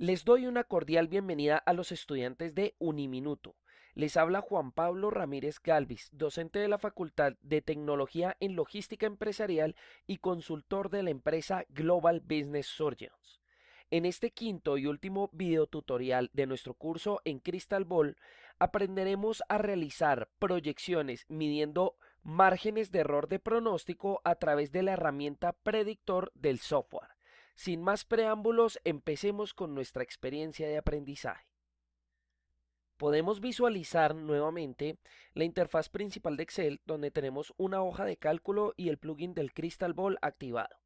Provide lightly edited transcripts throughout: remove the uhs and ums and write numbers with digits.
Les doy una cordial bienvenida a los estudiantes de Uniminuto. Les habla Juan Pablo Ramírez Galvis, docente de la Facultad de Tecnología en Logística Empresarial y consultor de la empresa Global Business Surgeons. En este quinto y último videotutorial de nuestro curso en Crystal Ball, aprenderemos a realizar proyecciones midiendo márgenes de error de pronóstico a través de la herramienta predictor del software. Sin más preámbulos, empecemos con nuestra experiencia de aprendizaje. Podemos visualizar nuevamente la interfaz principal de Excel, donde tenemos una hoja de cálculo y el plugin del Crystal Ball activado.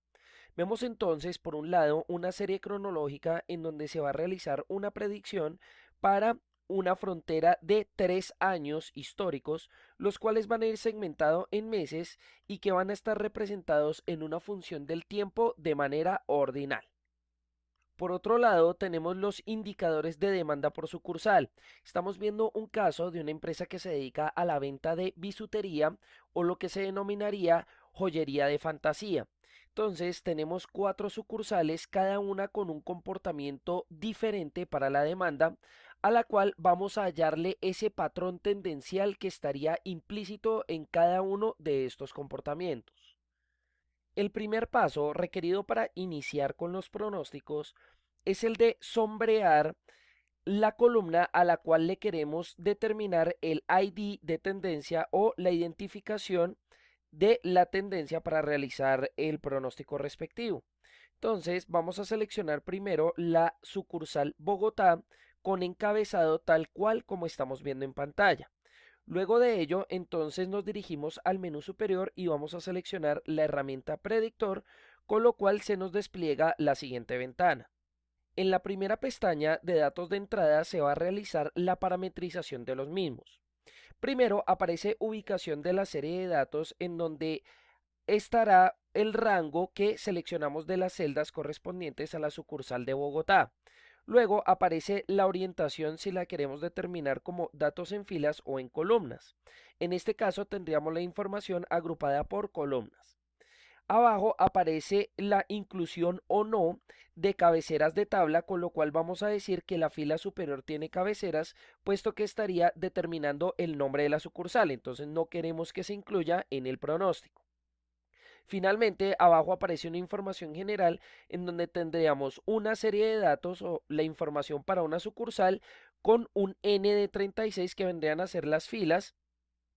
Vemos entonces, por un lado, una serie cronológica en donde se va a realizar una predicción para una frontera de 3 años históricos, los cuales van a ir segmentados en meses y que van a estar representados en una función del tiempo de manera ordinal. Por otro lado, tenemos los indicadores de demanda por sucursal. Estamos viendo un caso de una empresa que se dedica a la venta de bisutería o lo que se denominaría joyería de fantasía. Entonces, tenemos 4 sucursales, cada una con un comportamiento diferente para la demanda, a la cual vamos a hallarle ese patrón tendencial que estaría implícito en cada uno de estos comportamientos. El primer paso requerido para iniciar con los pronósticos es el de sombrear la columna a la cual le queremos determinar el ID de tendencia o la identificación de la tendencia para realizar el pronóstico respectivo. Entonces vamos a seleccionar primero la sucursal Bogotá con encabezado tal cual como estamos viendo en pantalla. Luego de ello, entonces nos dirigimos al menú superior y vamos a seleccionar la herramienta predictor, con lo cual se nos despliega la siguiente ventana. En la primera pestaña de datos de entrada se va a realizar la parametrización de los mismos. Primero aparece ubicación de la serie de datos en donde estará el rango que seleccionamos de las celdas correspondientes a la sucursal de Bogotá. Luego aparece la orientación si la queremos determinar como datos en filas o en columnas. En este caso tendríamos la información agrupada por columnas. Abajo aparece la inclusión o no de cabeceras de tabla, con lo cual vamos a decir que la fila superior tiene cabeceras, puesto que estaría determinando el nombre de la sucursal. Entonces no queremos que se incluya en el pronóstico. Finalmente, abajo aparece una información general en donde tendríamos una serie de datos o la información para una sucursal con un N de 36 que vendrían a ser las filas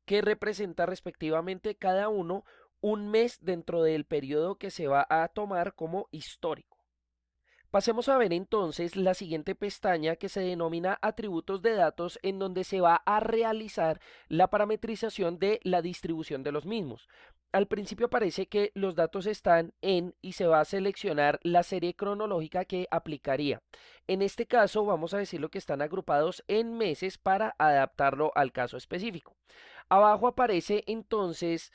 que representa respectivamente cada uno un mes dentro del periodo que se va a tomar como histórico. Pasemos a ver entonces la siguiente pestaña que se denomina atributos de datos, en donde se va a realizar la parametrización de la distribución de los mismos. Al principio aparece que los datos están en y se va a seleccionar la serie cronológica que aplicaría. En este caso vamos a decirlo que están agrupados en meses para adaptarlo al caso específico. Abajo aparece entonces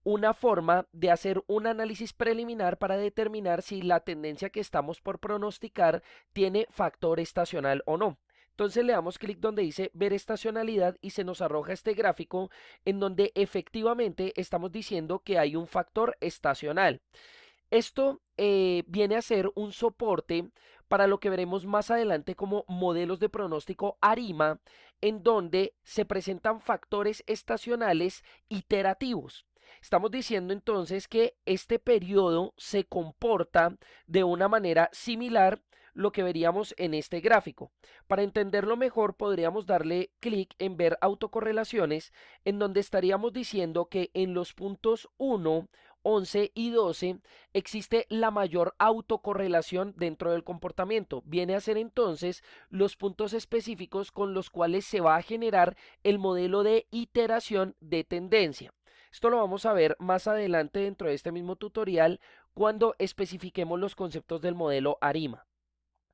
una forma de hacer un análisis preliminar para determinar si la tendencia que estamos por pronosticar tiene factor estacional o no. Entonces le damos clic donde dice ver estacionalidad y se nos arroja este gráfico en donde efectivamente estamos diciendo que hay un factor estacional. Esto viene a ser un soporte para lo que veremos más adelante como modelos de pronóstico ARIMA, en donde se presentan factores estacionales iterativos. Estamos diciendo entonces que este periodo se comporta de una manera similar lo que veríamos en este gráfico. Para entenderlo mejor, podríamos darle clic en ver autocorrelaciones, en donde estaríamos diciendo que en los puntos 1, 11 y 12 existe la mayor autocorrelación dentro del comportamiento. Viene a ser entonces los puntos específicos con los cuales se va a generar el modelo de iteración de tendencia. Esto lo vamos a ver más adelante dentro de este mismo tutorial cuando especifiquemos los conceptos del modelo ARIMA.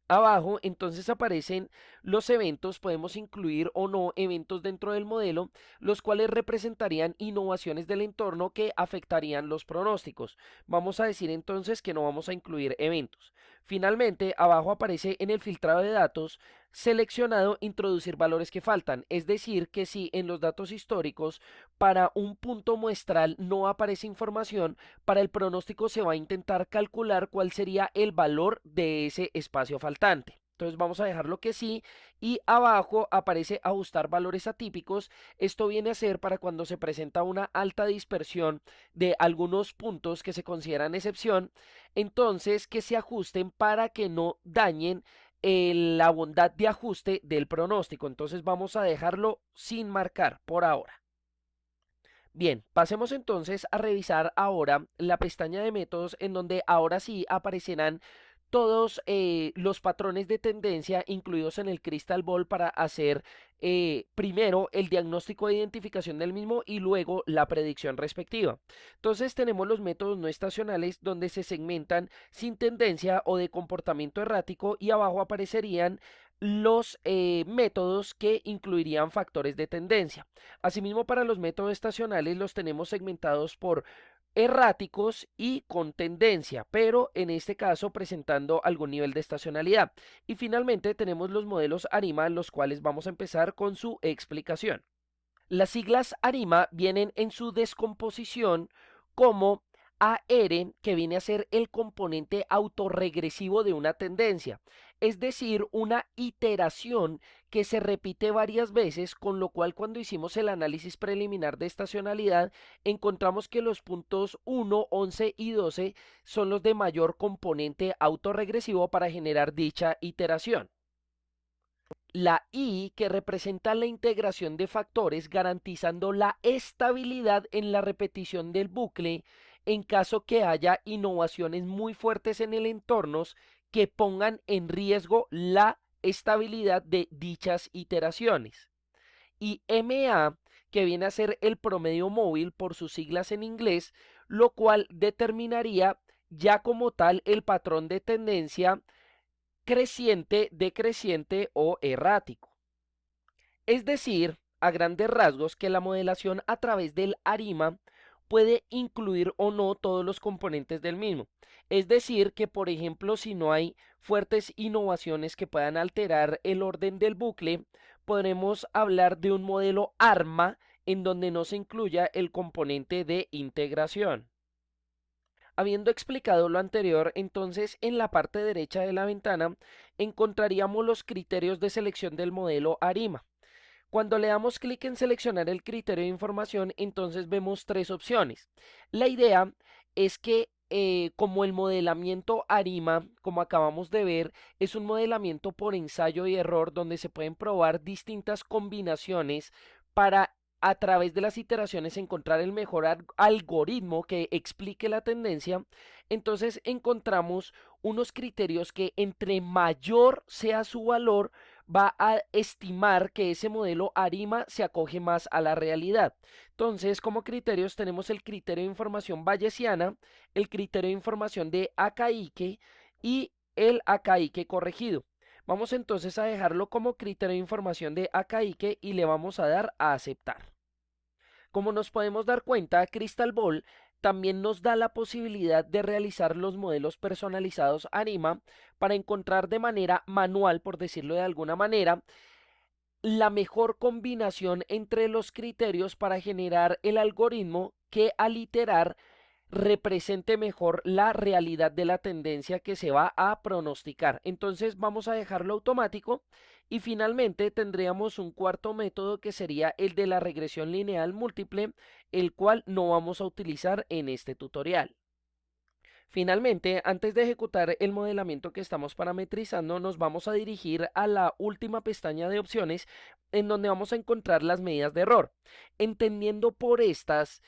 Abajo entonces aparecen los eventos, podemos incluir o no eventos dentro del modelo, los cuales representarían innovaciones del entorno que afectarían los pronósticos. Vamos a decir entonces que no vamos a incluir eventos. Finalmente, abajo aparece en el filtrado de datos seleccionado introducir valores que faltan, es decir, que si en los datos históricos para un punto muestral no aparece información, para el pronóstico se va a intentar calcular cuál sería el valor de ese espacio faltante. Entonces vamos a dejarlo que sí y abajo aparece ajustar valores atípicos. Esto viene a ser para cuando se presenta una alta dispersión de algunos puntos que se consideran excepción, entonces que se ajusten para que no dañen la bondad de ajuste del pronóstico. Entonces vamos a dejarlo sin marcar por ahora. Bien, pasemos entonces a revisar ahora la pestaña de métodos en donde ahora sí aparecerán todos los patrones de tendencia incluidos en el Crystal Ball para hacer primero el diagnóstico de identificación del mismo y luego la predicción respectiva. Entonces tenemos los métodos no estacionales donde se segmentan sin tendencia o de comportamiento errático y abajo aparecerían los métodos que incluirían factores de tendencia. Asimismo, para los métodos estacionales los tenemos segmentados por erráticos y con tendencia, pero en este caso presentando algún nivel de estacionalidad. Y finalmente tenemos los modelos ARIMA, los cuales vamos a empezar con su explicación. Las siglas ARIMA vienen en su descomposición como AR, que viene a ser el componente autorregresivo de una tendencia, es decir, una iteración que se repite varias veces, con lo cual cuando hicimos el análisis preliminar de estacionalidad, encontramos que los puntos 1, 11 y 12 son los de mayor componente autorregresivo para generar dicha iteración. La I, que representa la integración de factores garantizando la estabilidad en la repetición del bucle en caso que haya innovaciones muy fuertes en el entorno que pongan en riesgo la estabilidad de dichas iteraciones. Y MA, que viene a ser el promedio móvil por sus siglas en inglés, lo cual determinaría ya como tal el patrón de tendencia creciente, decreciente o errático. Es decir, a grandes rasgos, que la modelación a través del ARIMA puede incluir o no todos los componentes del mismo. Es decir, que por ejemplo, si no hay fuertes innovaciones que puedan alterar el orden del bucle, podremos hablar de un modelo ARMA en donde no se incluya el componente de integración. Habiendo explicado lo anterior, entonces en la parte derecha de la ventana encontraríamos los criterios de selección del modelo ARIMA. Cuando le damos clic en seleccionar el criterio de información, entonces vemos tres opciones. La idea es que como el modelamiento ARIMA, como acabamos de ver, es un modelamiento por ensayo y error donde se pueden probar distintas combinaciones para a través de las iteraciones encontrar el mejor algoritmo que explique la tendencia, entonces encontramos unos criterios que entre mayor sea su valor, va a estimar que ese modelo ARIMA se acoge más a la realidad. Entonces, como criterios tenemos el criterio de información bayesiana, el criterio de información de Akaique y el Akaique corregido. Vamos entonces a dejarlo como criterio de información de Akaique y le vamos a dar a aceptar. Como nos podemos dar cuenta, Crystal Ball también nos da la posibilidad de realizar los modelos personalizados ARIMA para encontrar de manera manual, por decirlo de alguna manera, la mejor combinación entre los criterios para generar el algoritmo que al iterar represente mejor la realidad de la tendencia que se va a pronosticar. Entonces vamos a dejarlo automático y finalmente tendríamos un cuarto método que sería el de la regresión lineal múltiple, el cual no vamos a utilizar en este tutorial. Finalmente, antes de ejecutar el modelamiento que estamos parametrizando, nos vamos a dirigir a la última pestaña de opciones en donde vamos a encontrar las medidas de error, entendiendo por estas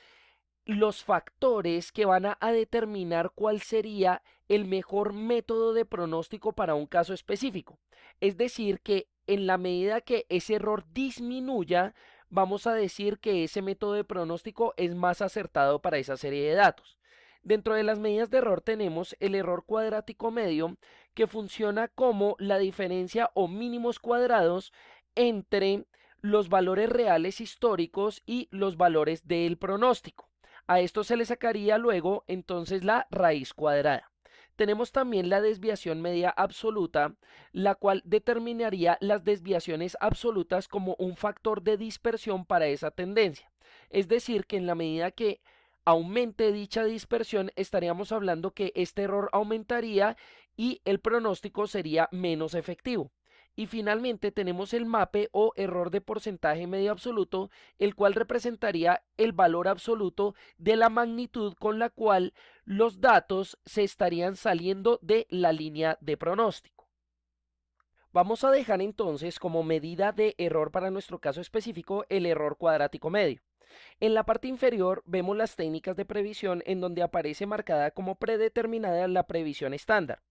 los factores que van a determinar cuál sería el mejor método de pronóstico para un caso específico. Es decir, que en la medida que ese error disminuya, vamos a decir que ese método de pronóstico es más acertado para esa serie de datos. Dentro de las medidas de error tenemos el error cuadrático medio, que funciona como la diferencia o mínimos cuadrados entre los valores reales históricos y los valores del pronóstico. A esto se le sacaría luego entonces la raíz cuadrada. Tenemos también la desviación media absoluta, la cual determinaría las desviaciones absolutas como un factor de dispersión para esa tendencia. Es decir, que en la medida que aumente dicha dispersión, estaríamos hablando que este error aumentaría y el pronóstico sería menos efectivo. Y finalmente tenemos el MAPE o error de porcentaje medio absoluto, el cual representaría el valor absoluto de la magnitud con la cual los datos se estarían saliendo de la línea de pronóstico. Vamos a dejar entonces como medida de error para nuestro caso específico el error cuadrático medio. En la parte inferior vemos las técnicas de previsión en donde aparece marcada como predeterminada la previsión estándar.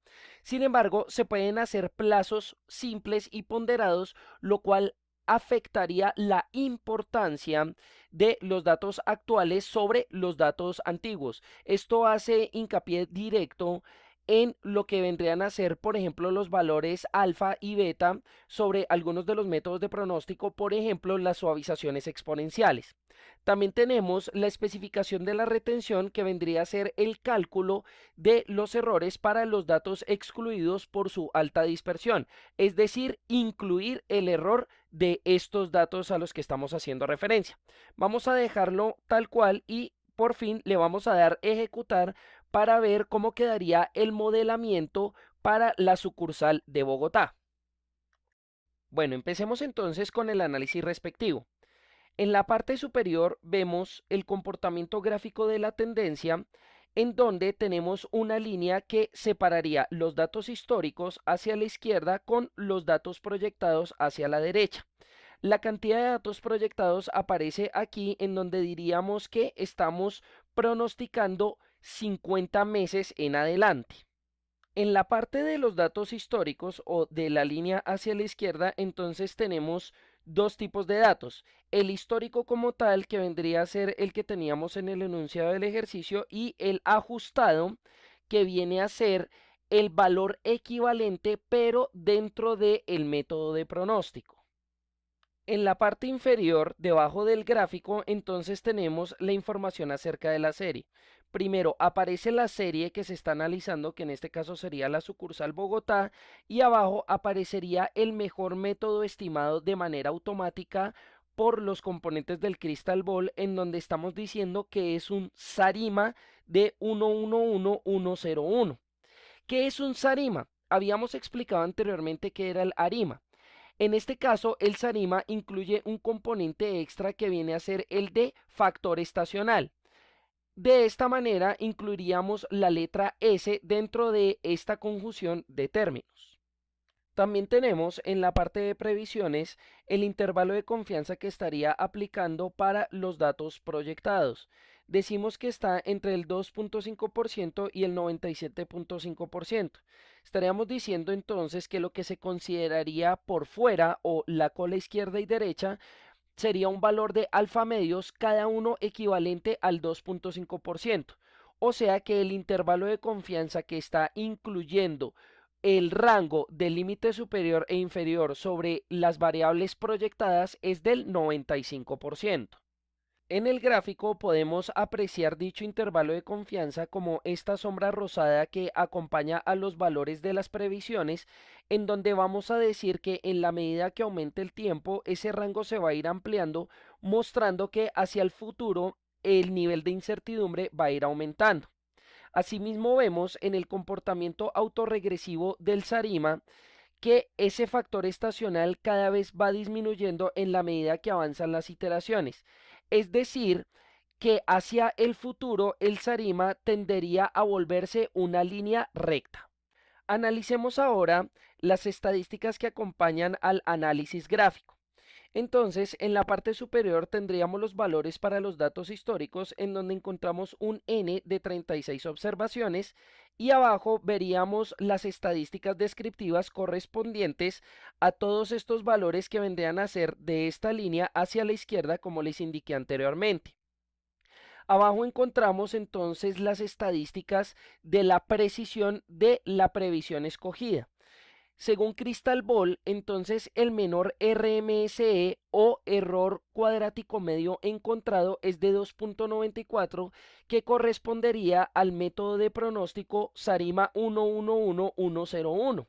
Sin embargo, se pueden hacer plazos simples y ponderados, lo cual afectaría la importancia de los datos actuales sobre los datos antiguos. Esto hace hincapié directo en lo que vendrían a ser, por ejemplo, los valores alfa y beta sobre algunos de los métodos de pronóstico, por ejemplo, las suavizaciones exponenciales. También tenemos la especificación de la retención, que vendría a ser el cálculo de los errores para los datos excluidos por su alta dispersión, es decir, incluir el error de estos datos a los que estamos haciendo referencia. Vamos a dejarlo tal cual y por fin le vamos a dar ejecutar para ver cómo quedaría el modelamiento para la sucursal de Bogotá. Bueno, empecemos entonces con el análisis respectivo. En la parte superior vemos el comportamiento gráfico de la tendencia, en donde tenemos una línea que separaría los datos históricos hacia la izquierda con los datos proyectados hacia la derecha. La cantidad de datos proyectados aparece aquí, en donde diríamos que estamos pronosticando 50 meses en adelante. En la parte de los datos históricos o de la línea hacia la izquierda, entonces tenemos dos tipos de datos. El histórico como tal, que vendría a ser el que teníamos en el enunciado del ejercicio, y el ajustado, que viene a ser el valor equivalente, pero dentro del método de pronóstico. En la parte inferior, debajo del gráfico, entonces tenemos la información acerca de la serie. Primero aparece la serie que se está analizando, que en este caso sería la sucursal Bogotá, y abajo aparecería el mejor método estimado de manera automática por los componentes del Crystal Ball, en donde estamos diciendo que es un SARIMA de 111101. ¿Qué es un SARIMA? Habíamos explicado anteriormente que era el ARIMA. En este caso, el SARIMA incluye un componente extra que viene a ser el de factor estacional. De esta manera, incluiríamos la letra S dentro de esta conjunción de términos. También tenemos en la parte de previsiones el intervalo de confianza que estaría aplicando para los datos proyectados. Decimos que está entre el 2.5% y el 97.5%. Estaríamos diciendo entonces que lo que se consideraría por fuera o la cola izquierda y derecha sería un valor de alfa medios, cada uno equivalente al 2.5%. O sea que el intervalo de confianza que está incluyendo el rango del límite superior e inferior sobre las variables proyectadas es del 95%. En el gráfico podemos apreciar dicho intervalo de confianza como esta sombra rosada que acompaña a los valores de las previsiones, en donde vamos a decir que en la medida que aumente el tiempo, ese rango se va a ir ampliando, mostrando que hacia el futuro el nivel de incertidumbre va a ir aumentando. Asimismo vemos en el comportamiento autorregresivo del SARIMA que ese factor estacional cada vez va disminuyendo en la medida que avanzan las iteraciones. Es decir, que hacia el futuro el SARIMA tendería a volverse una línea recta. Analicemos ahora las estadísticas que acompañan al análisis gráfico. Entonces, en la parte superior tendríamos los valores para los datos históricos, en donde encontramos un N de 36 observaciones, y abajo veríamos las estadísticas descriptivas correspondientes a todos estos valores que vendrían a ser de esta línea hacia la izquierda, como les indiqué anteriormente. Abajo encontramos entonces las estadísticas de la precisión de la previsión escogida. Según Crystal Ball, entonces el menor RMSE o error cuadrático medio encontrado es de 2.94, que correspondería al método de pronóstico SARIMA 111101.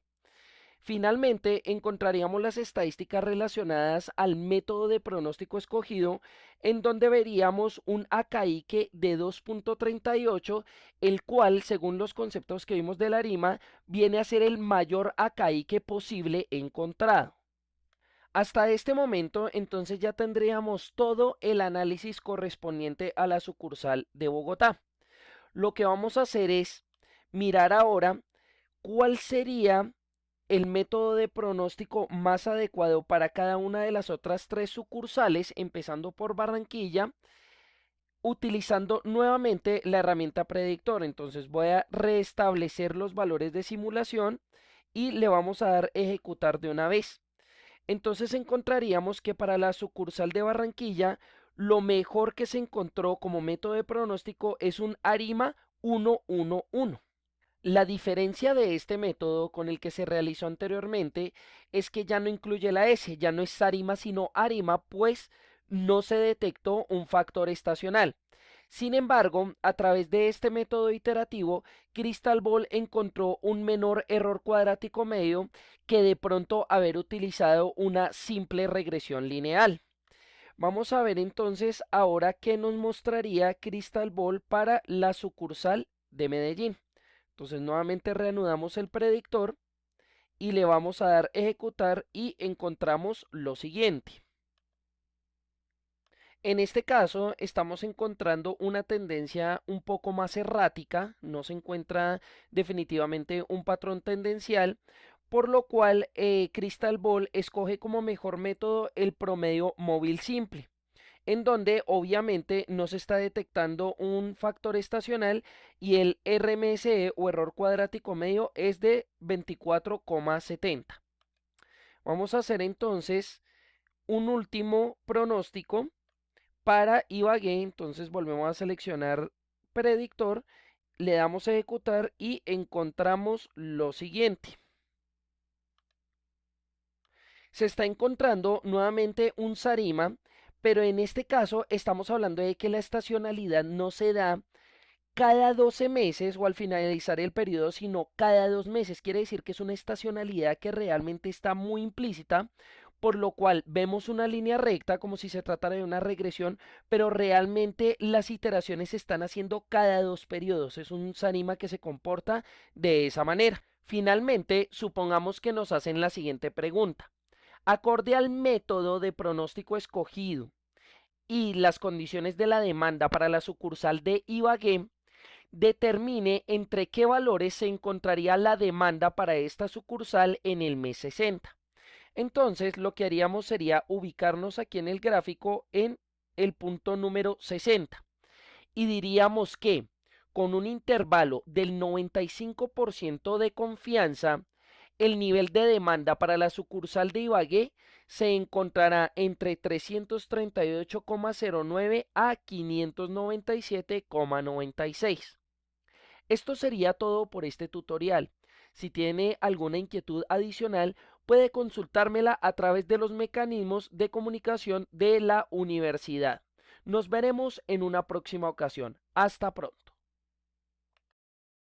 Finalmente, encontraríamos las estadísticas relacionadas al método de pronóstico escogido, en donde veríamos un acaique de 2.38, el cual, según los conceptos que vimos de la ARIMA, viene a ser el mayor acaique posible encontrado. Hasta este momento, entonces ya tendríamos todo el análisis correspondiente a la sucursal de Bogotá. Lo que vamos a hacer es mirar ahora cuál sería el método de pronóstico más adecuado para cada una de las otras tres sucursales, empezando por Barranquilla, utilizando nuevamente la herramienta predictor. Entonces voy a restablecer los valores de simulación y le vamos a dar ejecutar de una vez. Entonces encontraríamos que para la sucursal de Barranquilla, lo mejor que se encontró como método de pronóstico es un ARIMA 111. La diferencia de este método con el que se realizó anteriormente es que ya no incluye la S, ya no es ARIMA sino ARIMA, pues no se detectó un factor estacional. Sin embargo, a través de este método iterativo, Crystal Ball encontró un menor error cuadrático medio que de pronto haber utilizado una simple regresión lineal. Vamos a ver entonces ahora qué nos mostraría Crystal Ball para la sucursal de Medellín. Entonces nuevamente reanudamos el predictor y le vamos a dar ejecutar y encontramos lo siguiente. En este caso estamos encontrando una tendencia un poco más errática, no se encuentra definitivamente un patrón tendencial, por lo cual Crystal Ball escoge como mejor método el promedio móvil simple, en donde obviamente no se está detectando un factor estacional y el RMSE o error cuadrático medio es de 24,70. Vamos a hacer entonces un último pronóstico para Ibagué. Entonces volvemos a seleccionar predictor, le damos a ejecutar y encontramos lo siguiente. Se está encontrando nuevamente un Sarima, pero en este caso estamos hablando de que la estacionalidad no se da cada 12 meses o al finalizar el periodo, sino cada 2 meses. Quiere decir que es una estacionalidad que realmente está muy implícita, por lo cual vemos una línea recta como si se tratara de una regresión, pero realmente las iteraciones se están haciendo cada 2 periodos. Es un Sanima que se comporta de esa manera. Finalmente, supongamos que nos hacen la siguiente pregunta. Acorde al método de pronóstico escogido y las condiciones de la demanda para la sucursal de Ibagué, determine entre qué valores se encontraría la demanda para esta sucursal en el mes 60. Entonces, lo que haríamos sería ubicarnos aquí en el gráfico en el punto número 60 y diríamos que con un intervalo del 95% de confianza, el nivel de demanda para la sucursal de Ibagué se encontrará entre 338,09 a 597,96. Esto sería todo por este tutorial. Si tiene alguna inquietud adicional, puede consultármela a través de los mecanismos de comunicación de la universidad. Nos veremos en una próxima ocasión. Hasta pronto.